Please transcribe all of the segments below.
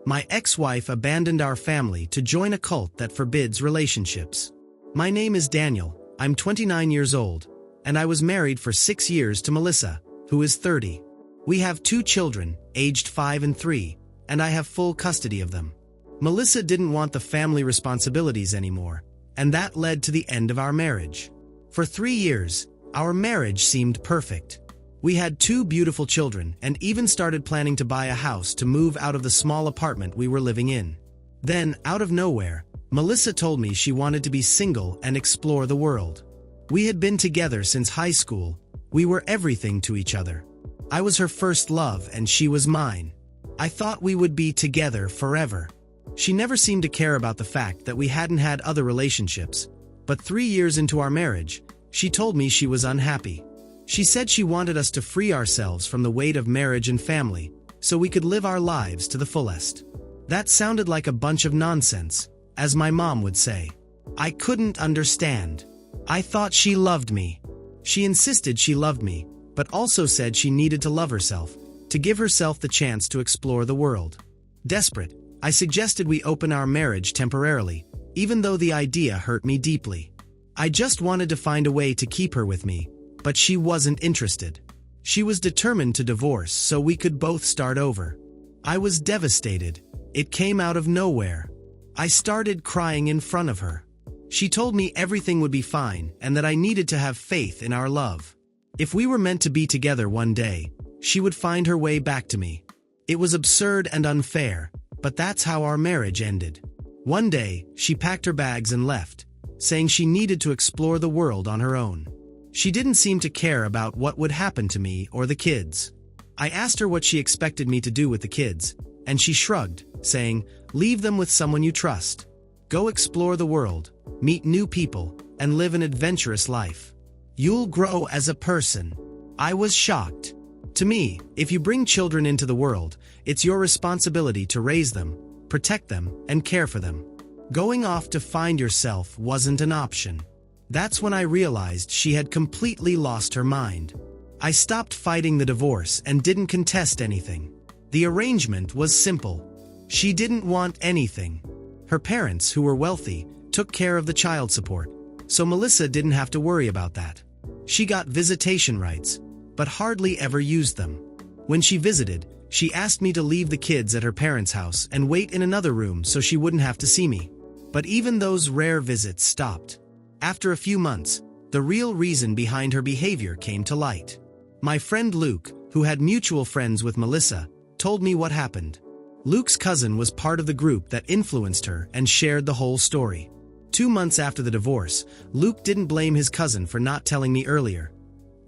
My ex-wife abandoned our family to join a cult that forbids relationships. My name is Daniel, I'm 29 years old, and I was married for 6 years to Melissa, who is 30. We have 2 children, aged 5 and 3, and I have full custody of them. Melissa didn't want the family responsibilities anymore, and that led to the end of our marriage. For 3 years, our marriage seemed perfect. We had 2 beautiful children and even started planning to buy a house to move out of the small apartment we were living in. Then, out of nowhere, Melissa told me she wanted to be single and explore the world. We had been together since high school. We were everything to each other. I was her first love and she was mine. I thought we would be together forever. She never seemed to care about the fact that we hadn't had other relationships, but 3 years into our marriage, she told me she was unhappy. She said she wanted us to free ourselves from the weight of marriage and family, so we could live our lives to the fullest. That sounded like a bunch of nonsense, as my mom would say. I couldn't understand. I thought she loved me. She insisted she loved me, but also said she needed to love herself, to give herself the chance to explore the world. Desperate, I suggested we open our marriage temporarily, even though the idea hurt me deeply. I just wanted to find a way to keep her with me, but she wasn't interested. She was determined to divorce so we could both start over. I was devastated. It came out of nowhere. I started crying in front of her. She told me everything would be fine and that I needed to have faith in our love. If we were meant to be together one day, she would find her way back to me. It was absurd and unfair, but that's how our marriage ended. One day, she packed her bags and left, saying she needed to explore the world on her own. She didn't seem to care about what would happen to me or the kids. I asked her what she expected me to do with the kids, and she shrugged, saying, "Leave them with someone you trust. Go explore the world, meet new people, and live an adventurous life. You'll grow as a person." I was shocked. To me, if you bring children into the world, it's your responsibility to raise them, protect them, and care for them. Going off to find yourself wasn't an option. That's when I realized she had completely lost her mind. I stopped fighting the divorce and didn't contest anything. The arrangement was simple. She didn't want anything. Her parents, who were wealthy, took care of the child support, so Melissa didn't have to worry about that. She got visitation rights, but hardly ever used them. When she visited, she asked me to leave the kids at her parents' house and wait in another room so she wouldn't have to see me. But even those rare visits stopped. After a few months, the real reason behind her behavior came to light. My friend Luke, who had mutual friends with Melissa, told me what happened. Luke's cousin was part of the group that influenced her and shared the whole story. 2 months after the divorce, Luke didn't blame his cousin for not telling me earlier.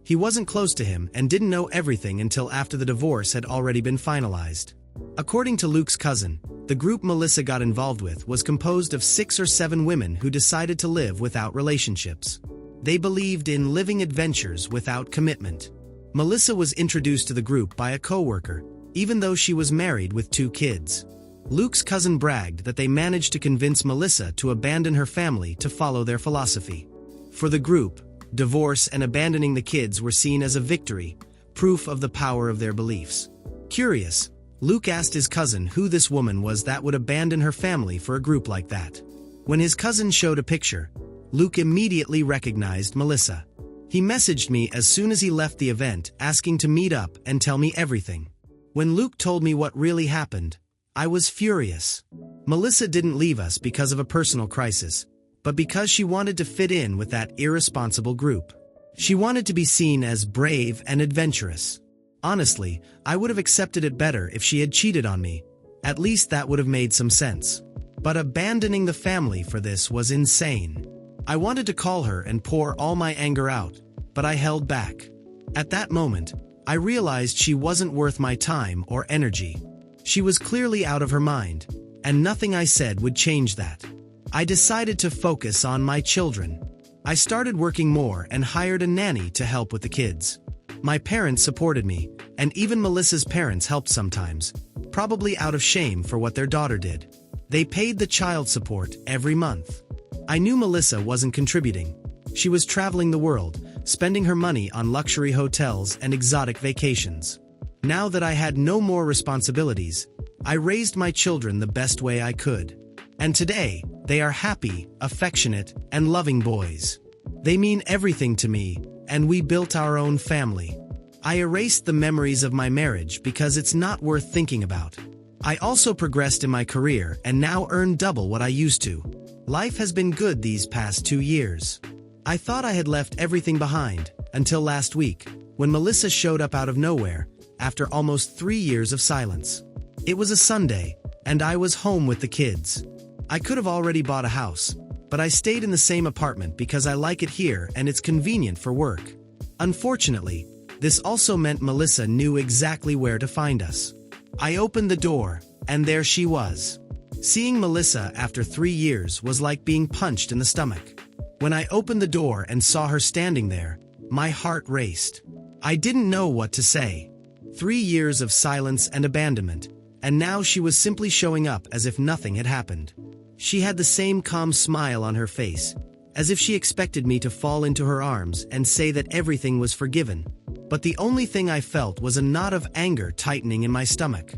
He wasn't close to him and didn't know everything until after the divorce had already been finalized. According to Luke's cousin, the group Melissa got involved with was composed of 6 or 7 women who decided to live without relationships. They believed in living adventures without commitment. Melissa was introduced to the group by a coworker, even though she was married with 2 kids. Luke's cousin bragged that they managed to convince Melissa to abandon her family to follow their philosophy. For the group, divorce and abandoning the kids were seen as a victory, proof of the power of their beliefs. Curious, Luke asked his cousin who this woman was that would abandon her family for a group like that. When his cousin showed a picture, Luke immediately recognized Melissa. He messaged me as soon as he left the event asking to meet up and tell me everything. When Luke told me what really happened, I was furious. Melissa didn't leave us because of a personal crisis, but because she wanted to fit in with that irresponsible group. She wanted to be seen as brave and adventurous. Honestly, I would have accepted it better if she had cheated on me. At least that would have made some sense. But abandoning the family for this was insane. I wanted to call her and pour all my anger out, but I held back. At that moment, I realized she wasn't worth my time or energy. She was clearly out of her mind, and nothing I said would change that. I decided to focus on my children. I started working more and hired a nanny to help with the kids. My parents supported me, and even Melissa's parents helped sometimes, probably out of shame for what their daughter did. They paid the child support every month. I knew Melissa wasn't contributing. She was traveling the world, spending her money on luxury hotels and exotic vacations. Now that I had no more responsibilities, I raised my children the best way I could. And today, they are happy, affectionate, and loving boys. They mean everything to me, and we built our own family. I erased the memories of my marriage because it's not worth thinking about. I also progressed in my career and now earn double what I used to. Life has been good these past 2 years. I thought I had left everything behind, until last week, when Melissa showed up out of nowhere, after almost 3 years of silence. It was a Sunday, and I was home with the kids. I could have already bought a house, but I stayed in the same apartment because I like it here and it's convenient for work. Unfortunately, this also meant Melissa knew exactly where to find us. I opened the door, and there she was. Seeing Melissa after 3 years was like being punched in the stomach. When I opened the door and saw her standing there, my heart raced. I didn't know what to say. 3 years of silence and abandonment, and now she was simply showing up as if nothing had happened. She had the same calm smile on her face, as if she expected me to fall into her arms and say that everything was forgiven. But the only thing I felt was a knot of anger tightening in my stomach.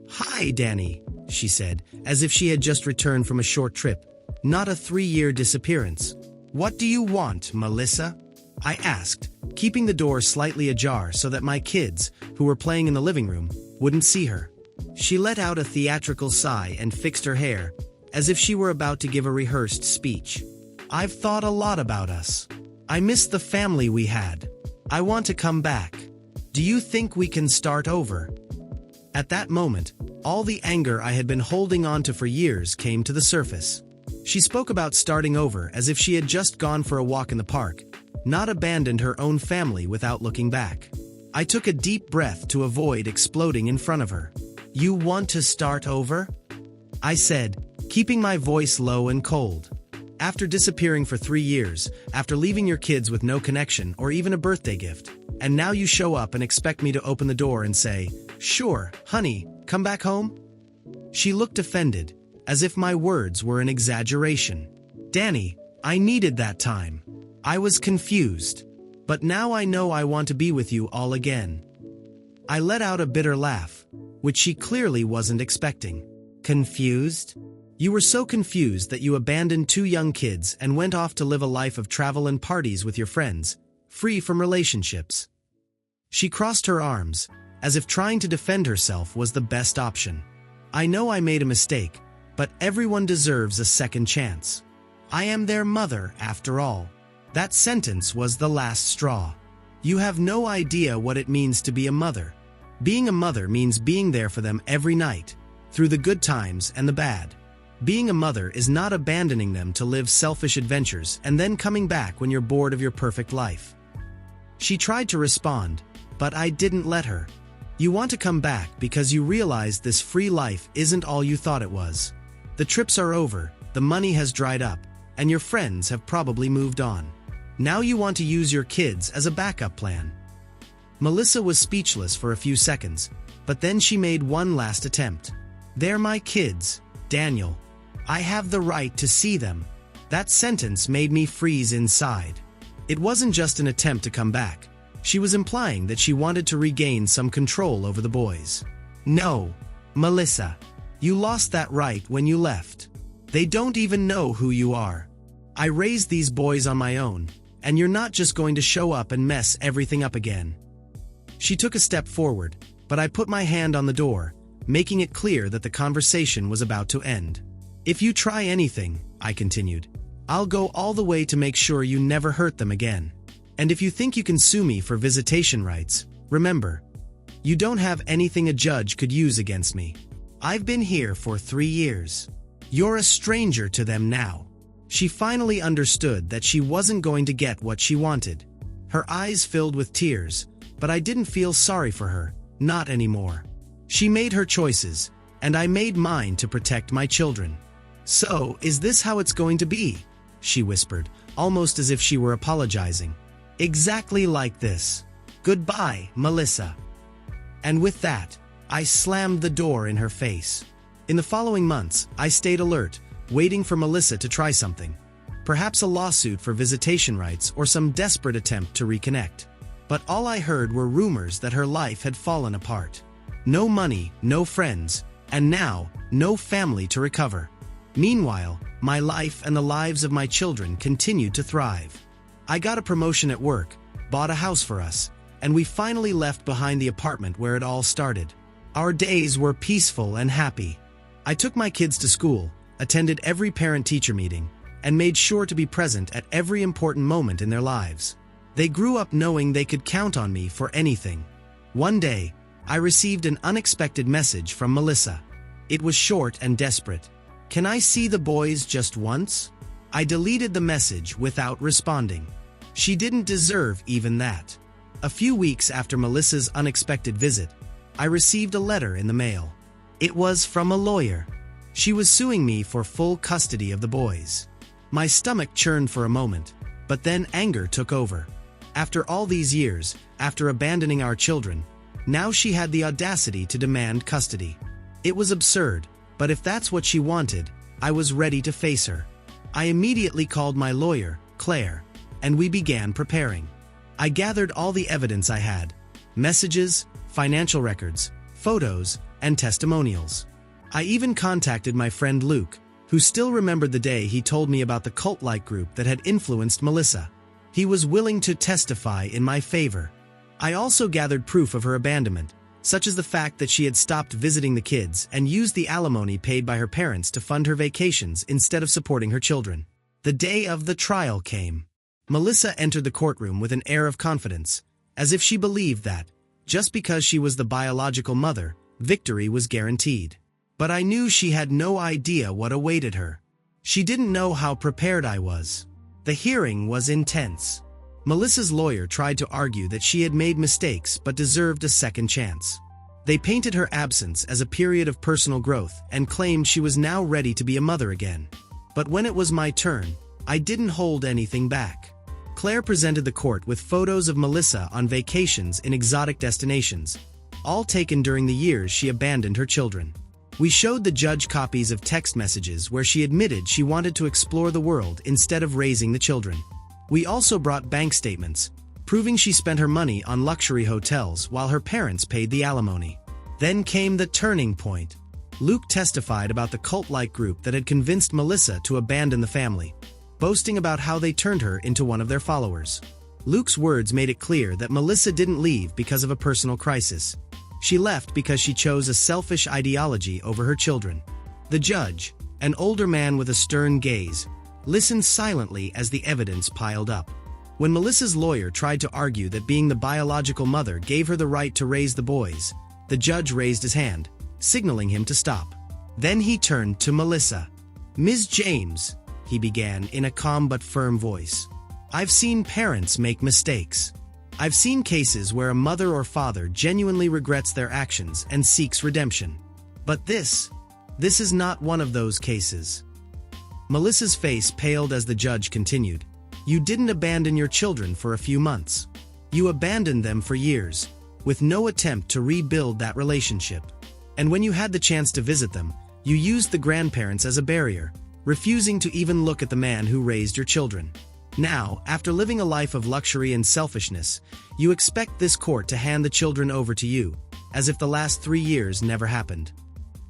"Hi, Danny," she said, as if she had just returned from a short trip, not a 3-year disappearance. "What do you want, Melissa?" I asked, keeping the door slightly ajar so that my kids, who were playing in the living room, wouldn't see her. She let out a theatrical sigh and fixed her hair, as if she were about to give a rehearsed speech. "I've thought a lot about us. I miss the family we had. I want to come back. Do you think we can start over?" At that moment, all the anger I had been holding on to for years came to the surface. She spoke about starting over as if she had just gone for a walk in the park, not abandoned her own family without looking back. I took a deep breath to avoid exploding in front of her. "You want to start over?" I said, keeping my voice low and cold. "After disappearing for 3 years, after leaving your kids with no connection or even a birthday gift, and now you show up and expect me to open the door and say, 'Sure, honey, come back home?'" She looked offended, as if my words were an exaggeration. "Danny, I needed that time. I was confused. But now I know I want to be with you all again." I let out a bitter laugh, which she clearly wasn't expecting. "Confused? You were so confused that you abandoned 2 young kids and went off to live a life of travel and parties with your friends, free from relationships." She crossed her arms, as if trying to defend herself was the best option. "I know I made a mistake, but everyone deserves a second chance. I am their mother, after all." That sentence was the last straw. You have no idea what it means to be a mother. Being a mother means being there for them every night, through the good times and the bad. Being a mother is not abandoning them to live selfish adventures and then coming back when you're bored of your perfect life. She tried to respond, but I didn't let her. "You want to come back because you realize this free life isn't all you thought it was. The trips are over, the money has dried up, and your friends have probably moved on. Now you want to use your kids as a backup plan." Melissa was speechless for a few seconds, but then she made one last attempt. "They're my kids, Daniel. I have the right to see them." That sentence made me freeze inside. It wasn't just an attempt to come back. She was implying that she wanted to regain some control over the boys. "No, Melissa. You lost that right when you left. They don't even know who you are. I raised these boys on my own, and you're not just going to show up and mess everything up again." She took a step forward, but I put my hand on the door, making it clear that the conversation was about to end. "If you try anything," I continued, "I'll go all the way to make sure you never hurt them again. And if you think you can sue me for visitation rights, remember, you don't have anything a judge could use against me. I've been here for 3 years. You're a stranger to them now." She finally understood that she wasn't going to get what she wanted. Her eyes filled with tears, but I didn't feel sorry for her, not anymore. She made her choices, and I made mine to protect my children. "So, is this how it's going to be?" she whispered, almost as if she were apologizing. "Exactly like this. Goodbye, Melissa." And with that, I slammed the door in her face. In the following months, I stayed alert, waiting for Melissa to try something. Perhaps a lawsuit for visitation rights or some desperate attempt to reconnect. But all I heard were rumors that her life had fallen apart. No money, no friends, And now, no family to recover. Meanwhile, my life and the lives of my children continued to thrive. I got a promotion at work, bought a house for us, and we finally left behind the apartment where it all started. Our days were peaceful and happy. I took my kids to school, attended every parent-teacher meeting, and made sure to be present at every important moment in their lives. They grew up knowing they could count on me for anything. One day, I received an unexpected message from Melissa. It was short and desperate. "Can I see the boys just once?" I deleted the message without responding. She didn't deserve even that. A few weeks after Melissa's unexpected visit, I received a letter in the mail. It was from a lawyer. She was suing me for full custody of the boys. My stomach churned for a moment, but then anger took over. After all these years, after abandoning our children, now she had the audacity to demand custody. It was absurd, but if that's what she wanted, I was ready to face her. I immediately called my lawyer, Claire, and we began preparing. I gathered all the evidence I had: messages, financial records, photos, and testimonials. I even contacted my friend Luke, who still remembered the day he told me about the cult-like group that had influenced Melissa. He was willing to testify in my favor. I also gathered proof of her abandonment, such as the fact that she had stopped visiting the kids and used the alimony paid by her parents to fund her vacations instead of supporting her children. The day of the trial came. Melissa entered the courtroom with an air of confidence, as if she believed that, just because she was the biological mother, victory was guaranteed. But I knew she had no idea what awaited her. She didn't know how prepared I was. The hearing was intense. Melissa's lawyer tried to argue that she had made mistakes but deserved a second chance. They painted her absence as a period of personal growth and claimed she was now ready to be a mother again. But when it was my turn, I didn't hold anything back. Claire presented the court with photos of Melissa on vacations in exotic destinations, all taken during the years she abandoned her children. We showed the judge copies of text messages where she admitted she wanted to explore the world instead of raising the children. We also brought bank statements, proving she spent her money on luxury hotels while her parents paid the alimony. Then came the turning point. Luke testified about the cult-like group that had convinced Melissa to abandon the family, boasting about how they turned her into one of their followers. Luke's words made it clear that Melissa didn't leave because of a personal crisis. She left because she chose a selfish ideology over her children. The judge, an older man with a stern gaze, listened silently as the evidence piled up. When Melissa's lawyer tried to argue that being the biological mother gave her the right to raise the boys, the judge raised his hand, signaling him to stop. Then he turned to Melissa. "Ms. James," he began in a calm but firm voice, "I've seen parents make mistakes. I've seen cases where a mother or father genuinely regrets their actions and seeks redemption. But this is not one of those cases." Melissa's face paled as the judge continued. "You didn't abandon your children for a few months. You abandoned them for years, with no attempt to rebuild that relationship. And when you had the chance to visit them, you used the grandparents as a barrier, refusing to even look at the man who raised your children. Now, after living a life of luxury and selfishness, you expect this court to hand the children over to you, as if the last 3 years never happened."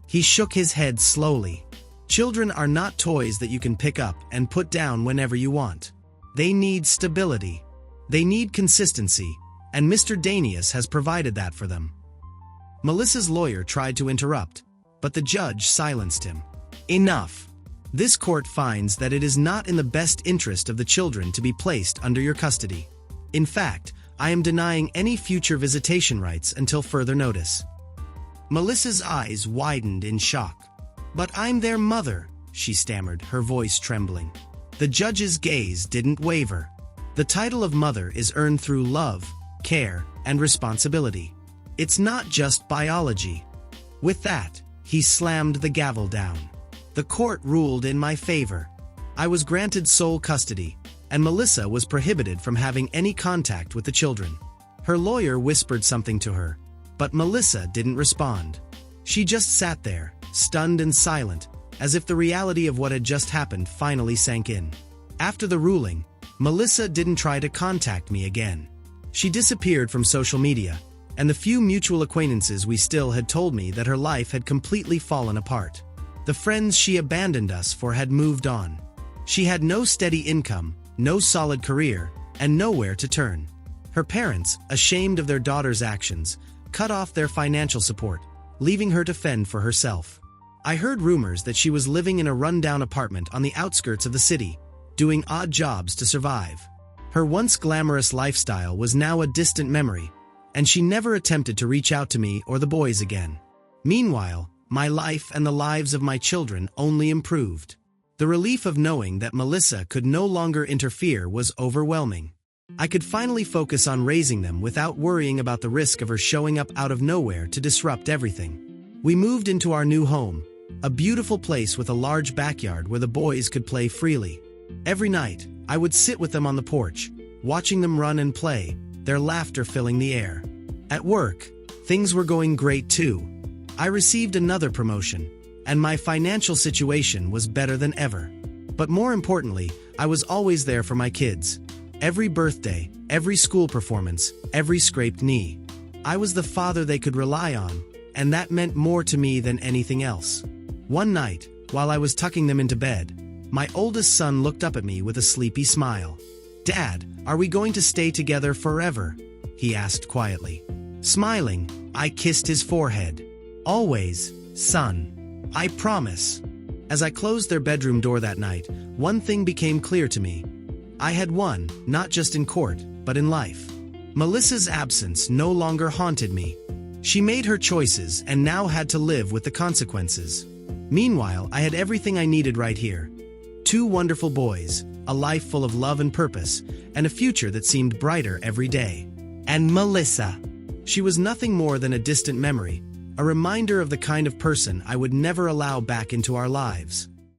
He shook his head slowly. "Children are not toys that you can pick up and put down whenever you want. They need stability. They need consistency, and Mr. Danius has provided that for them." Melissa's lawyer tried to interrupt, but the judge silenced him. "Enough. This court finds that it is not in the best interest of the children to be placed under your custody. In fact, I am denying any future visitation rights until further notice." Melissa's eyes widened in shock. "But I'm their mother," she stammered, her voice trembling. The judge's gaze didn't waver. "The title of mother is earned through love, care, and responsibility. It's not just biology." With that, he slammed the gavel down. The court ruled in my favor. I was granted sole custody, and Melissa was prohibited from having any contact with the children. Her lawyer whispered something to her, but Melissa didn't respond. She just sat there, stunned and silent, as if the reality of what had just happened finally sank in. After the ruling, Melissa didn't try to contact me again. She disappeared from social media, and the few mutual acquaintances we still had told me that her life had completely fallen apart. The friends she abandoned us for had moved on. She had no steady income, no solid career, and nowhere to turn. Her parents, ashamed of their daughter's actions, cut off their financial support, leaving her to fend for herself. I heard rumors that she was living in a rundown apartment on the outskirts of the city, doing odd jobs to survive. Her once glamorous lifestyle was now a distant memory, and she never attempted to reach out to me or the boys again. Meanwhile, my life and the lives of my children only improved. The relief of knowing that Melissa could no longer interfere was overwhelming. I could finally focus on raising them without worrying about the risk of her showing up out of nowhere to disrupt everything. We moved into our new home, a beautiful place with a large backyard where the boys could play freely. Every night, I would sit with them on the porch, watching them run and play, their laughter filling the air. At work, things were going great too. I received another promotion, and my financial situation was better than ever. But more importantly, I was always there for my kids. Every birthday, every school performance, every scraped knee. I was the father they could rely on, and that meant more to me than anything else. One night, while I was tucking them into bed, my oldest son looked up at me with a sleepy smile. "Dad, are we going to stay together forever?" he asked quietly. Smiling, I kissed his forehead. "Always, son. I promise." As I closed their bedroom door that night, one thing became clear to me. I had won, not just in court, but in life. Melissa's absence no longer haunted me. She made her choices and now had to live with the consequences. Meanwhile, I had everything I needed right here. 2 wonderful boys, a life full of love and purpose, and a future that seemed brighter every day. And Melissa. She was nothing more than a distant memory, a reminder of the kind of person I would never allow back into our lives.